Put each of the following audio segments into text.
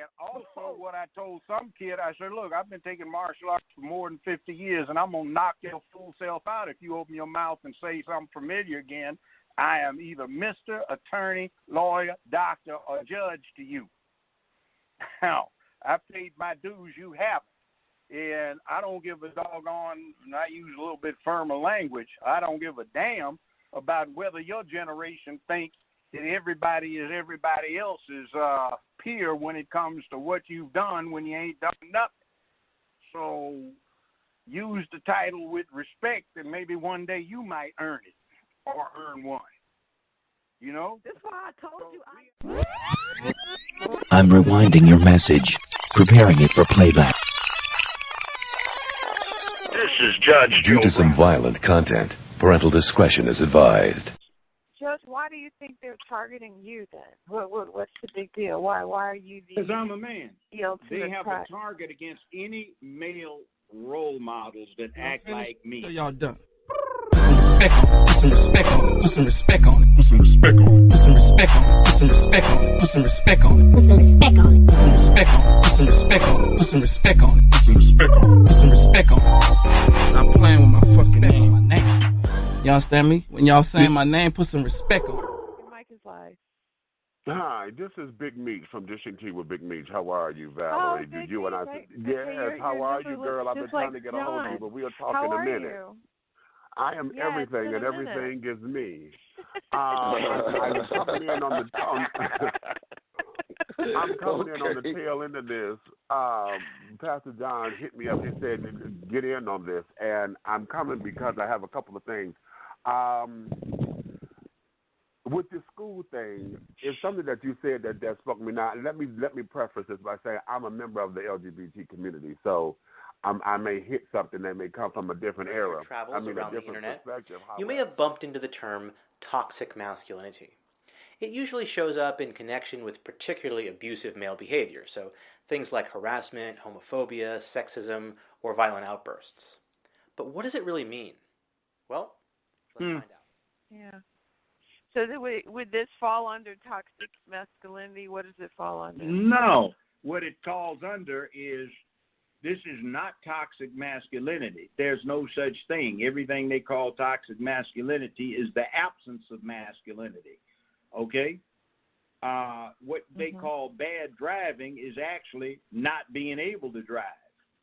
And also what I told some kid, I said, look, I've been taking martial arts for more than 50 years, and I'm going to knock your fool self out if you open your mouth and say something familiar again. I am either Mr. Attorney, lawyer, doctor, or judge to you. Now, I've paid my dues, you haven't. And I don't give a doggone, and I use a little bit firmer language, I don't give a damn about whether your generation thinks that everybody is everybody else's peer when it comes to what you've done when you ain't done nothing. So use the title with respect, and maybe one day you might earn it or earn one. You know? That's why I told you. I'm rewinding your message, preparing it for playback. This is Judge Due to some violent content, parental discretion is advised. Judge, why do you think they're targeting you then? What's the big deal? Why are you the... Because I'm a man. They have a target against any male role models that act like me. So y'all done. Put some respect on it. Put some respect on it. Put some respect on it. Put some respect on it. Put some respect on it. Put some respect on it. Put some respect on it. Put some respect on it. Put some respect on it. Put some respect on it. Put some respect on it. Put some respect on it. I'm playing with my fucking name. My name. You understand me? When y'all saying my name, put some respect on it. Your mic is live. Hi, this is Big Meech from Dishing Tea with Big Meech. How are you, Valerie? Did you and I? Yes. How are you, girl? I've been trying to get a hold of you, but we'll talk in a minute. You? I am everything, and everything is me. I'm coming in on the tail end of this. Pastor John hit me up. He said, "Get in on this," and I'm coming because I have a couple of things. With the school thing, it's something that you said that spoke to me. Now, let me preface this by saying I'm a member of the LGBT community, so I may hit something that may come from a different era. Travels around the internet, you may have bumped into the term toxic masculinity. It usually shows up in connection with particularly abusive male behavior, so things like harassment, homophobia, sexism, or violent outbursts. But what does it really mean? Well, let's find out. Yeah. So would this fall under toxic masculinity? What does it fall under? No. What it falls under is this is not toxic masculinity. There's no such thing. Everything they call toxic masculinity is the absence of masculinity. Okay? What they call bad driving is actually not being able to drive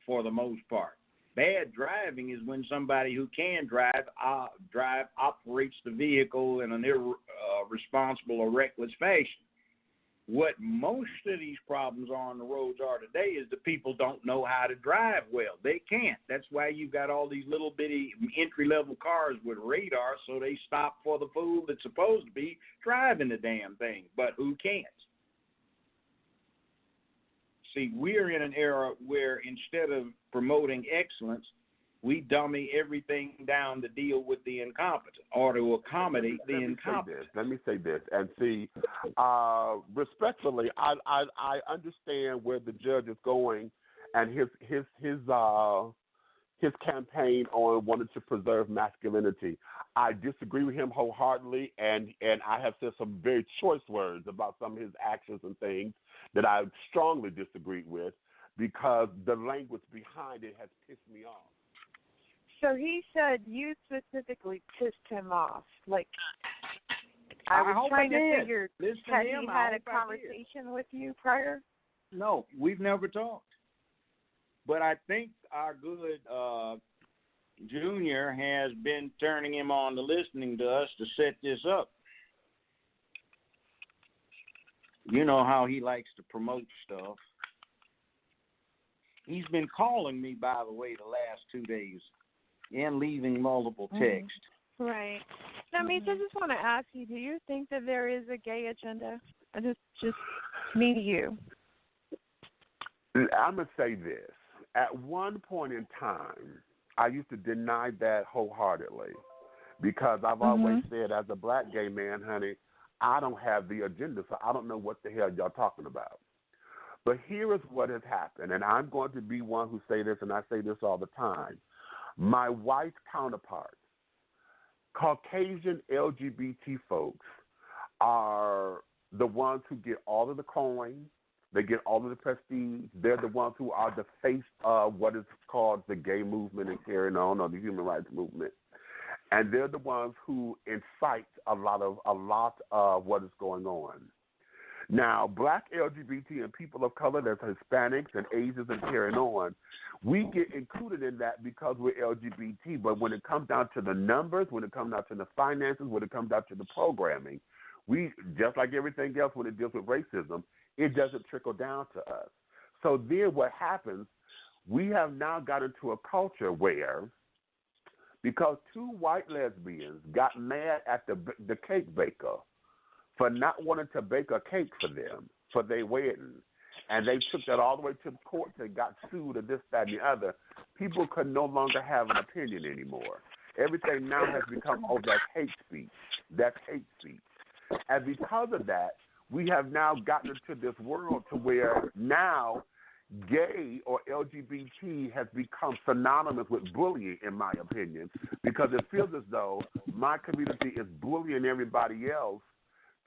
for the most part. Bad driving is when somebody who can drive operates the vehicle in an irresponsible or reckless fashion. What most of these problems on the roads are today is the people don't know how to drive well. They can't. That's why you've got all these little bitty entry-level cars with radar, so they stop for the fool that's supposed to be driving the damn thing, but who can't. See, we're in an era where instead of promoting excellence, we dummy everything down to deal with the incompetent or to accommodate the incompetent. Let me say this, and see, respectfully, I understand where the judge is going, and his campaign on wanting to preserve masculinity. I disagree with him wholeheartedly, and I have said some very choice words about some of his actions and things that I strongly disagreed with because the language behind it has pissed me off. So he said you specifically pissed him off. Like, I was trying to figure, had he had a conversation with you prior? No, we've never talked. But I think our good Junior has been turning him on to listening to us to set this up. You know how he likes to promote stuff. He's been calling me, by the way, the last 2 days and leaving multiple texts. Right. Now, Meech, I just want to ask you, do you think that there is a gay agenda? Just me to you. I'm going to say this. At one point in time, I used to deny that wholeheartedly because I've always said as a black gay man, honey, I don't have the agenda, so I don't know what the hell y'all talking about. But here is what has happened, and I'm going to be one who say this, and I say this all the time. My white counterparts, Caucasian LGBT folks, are the ones who get all of the coin, They get all of the prestige. They're the ones who are the face of what is called the gay movement and carrying on, or the human rights movement. And they're the ones who incite a lot of what is going on. Now, black LGBT and people of color, there's Hispanics and Asians and carrying on, we get included in that because we're LGBT. But when it comes down to the numbers, when it comes down to the finances, when it comes down to the programming, we, just like everything else when it deals with racism, it doesn't trickle down to us. So then what happens, we have now got into a culture where, because two white lesbians got mad at the cake baker for not wanting to bake a cake for them for their wedding, and they took that all the way to the courts and got sued or this, that, and the other, people could no longer have an opinion anymore. Everything now has become, oh, that's hate speech. That's hate speech. And because of that, we have now gotten into this world to where now gay or LGBT has become synonymous with bullying, in my opinion, because it feels as though my community is bullying everybody else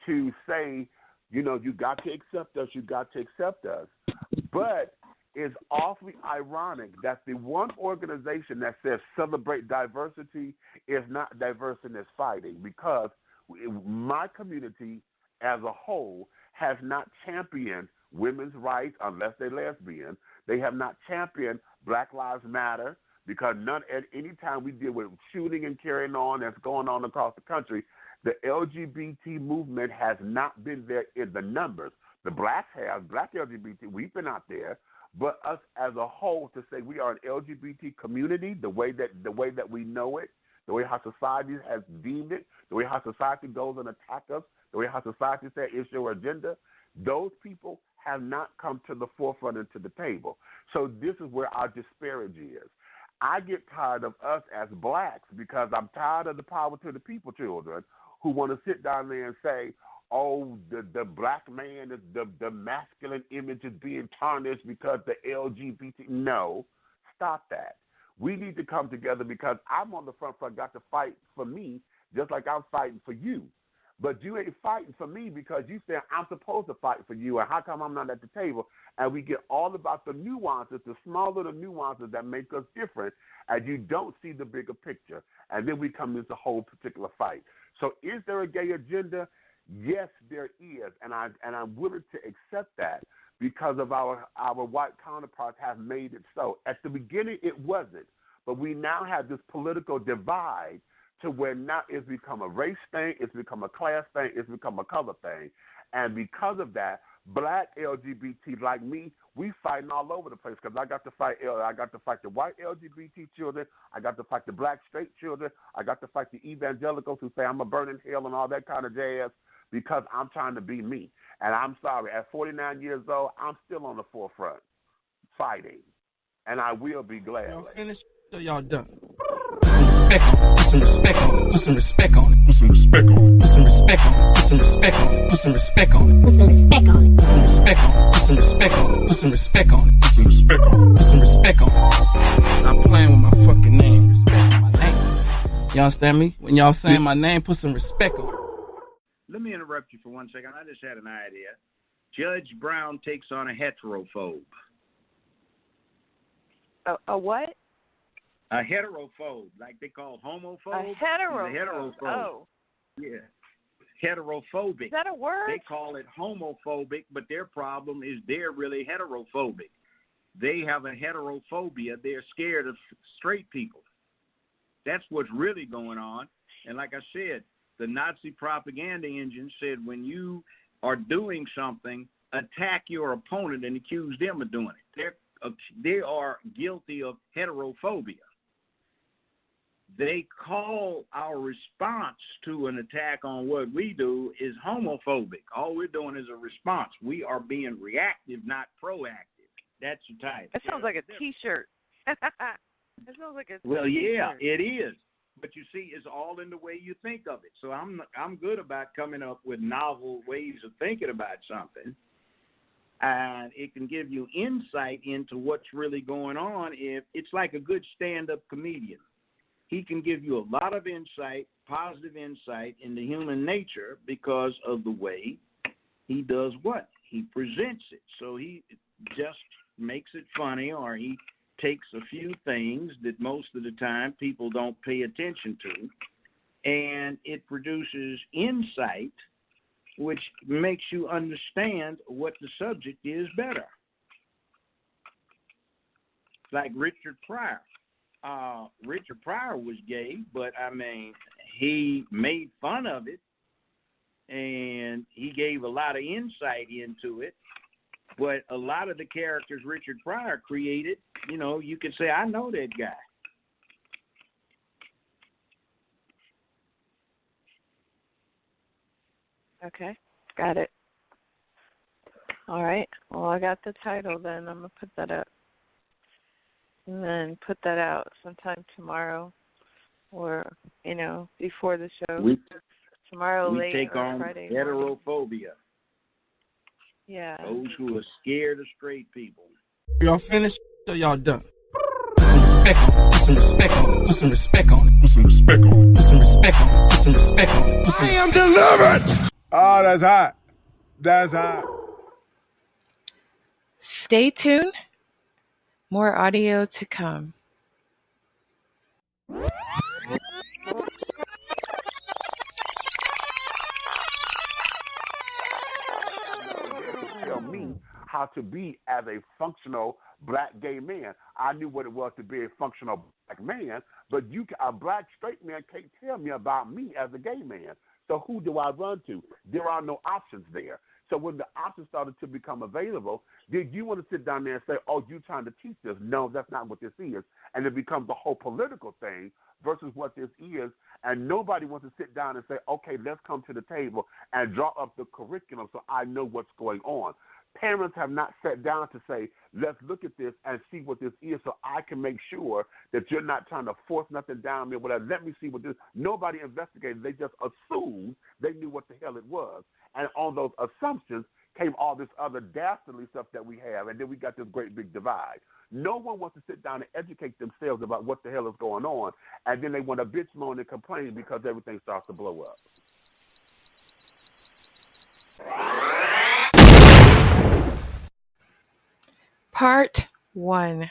to say, you know, you got to accept us, you got to accept us. But it's awfully ironic that the one organization that says celebrate diversity is not diverse in its fighting, because my community as a whole has not championed women's rights unless they're lesbian. They have not championed Black Lives Matter, because at any time we deal with shooting and carrying on that's going on across the country, the LGBT movement has not been there in the numbers. The blacks have, black LGBT, we've been out there, but us as a whole to say we are an LGBT community, the way that we know it, the way how society has deemed it, the way how society goes and attack us, the way how society says it's your agenda, those people have not come to the forefront and to the table. So this is where our disparity is. I get tired of us as blacks because I'm tired of the power to the people children who want to sit down there and say, oh, the black man, the masculine image is being tarnished because the LGBT. No, stop that. We need to come together because I'm on the front got to fight for me just like I'm fighting for you. But you ain't fighting for me because you said I'm supposed to fight for you, and how come I'm not at the table? And we get all about the nuances, the small little nuances that make us different, and you don't see the bigger picture. And then we come into a whole particular fight. So is there a gay agenda? Yes, there is, and I'm willing to accept that because of our white counterparts have made it so. At the beginning, it wasn't, but we now have this political divide to where now it's become a race thing, it's become a class thing, it's become a color thing. And because of that, black LGBT like me, we fighting all over the place because I got to fight the white LGBT children, I got to fight the black straight children, I got to fight the evangelicals who say I'm a burn in hell and all that kind of jazz because I'm trying to be me. And I'm sorry, at 49 years old, I'm still on the forefront fighting. And I will be glad. Y'all finished or y'all done? Put some respect on it. Put some respect on it. Put some respect on it. Put some respect on it. Put some respect on it. Put some respect on it. Put some respect on it. Put some respect on it. Put some respect on it. Put some respect on it. Put some respect on it. Put some respect on it. I'm playing with my fucking name. Respect my name. Y'all understand me? When y'all saying my name, put some respect on it. Let me interrupt you for 1 second. I just had an idea. Judge Brown takes on a heterophobe. A what? A heterophobe, like they call homophobe. A heterophobe. A heterophobe. Oh. Yeah. Heterophobic. Is that a word? They call it homophobic, but their problem is they're really heterophobic. They have a heterophobia. They're scared of straight people. That's what's really going on. And like I said, the Nazi propaganda engine said when you are doing something, attack your opponent and accuse them of doing it. They are guilty of heterophobia. They call our response to an attack on what we do is homophobic. All we're doing is a response. We are being reactive, not proactive. That's the title. That sounds like a T-shirt. That sounds like a Well, yeah, T-shirt. it is. But you see, it's all in the way you think of it. So I'm good about coming up with novel ways of thinking about something. And it can give you insight into what's really going on. If it's like a good stand-up comedian. He can give you a lot of insight, positive insight into human nature because of the way he does what? he presents it. So he just makes it funny, or he takes a few things that most of the time people don't pay attention to, and it produces insight, which makes you understand what the subject is better. Like Richard Pryor. Richard Pryor was gay, but I mean, he made fun of it, and he gave a lot of insight into it. But a lot of the characters Richard Pryor created, you know, you could say, I know that guy. Okay, got it. All right. Well, I got the title then. I'm going to put that up. And then put that out sometime tomorrow, or, you know, before the show. Tomorrow we late take or on Friday heterophobia. Morning. Yeah. Those who are scared of straight people. Y'all finished or y'all done? Put some respect on it. Put some respect on it. Put some respect on it. Put some respect on it. Put some respect on it. Put some respect on it. I am delivered! Oh, that's hot. That's hot. Stay tuned. More audio to come. Tell me how to be as a functional black gay man. I knew what it was to be a functional black man, but a black straight man can't tell me about me as a gay man. So who do I run to? There are no options there. So when the options started to become available, did you want to sit down there and say, oh, you're trying to teach this? No, that's not what this is. And it becomes a whole political thing versus what this is. And nobody wants to sit down and say, okay, let's come to the table and draw up the curriculum so I know what's going on. Parents have not sat down to say, let's look at this and see what this is so I can make sure that you're not trying to force nothing down me. Whatever. Let me see what this. Nobody investigated. They just assumed they knew what the hell it was. And on those assumptions came all this other dastardly stuff that we have, and then we got this great big divide. No one wants to sit down and educate themselves about what the hell is going on, and then they want to bitch, moan, and complain because everything starts to blow up. Part 1.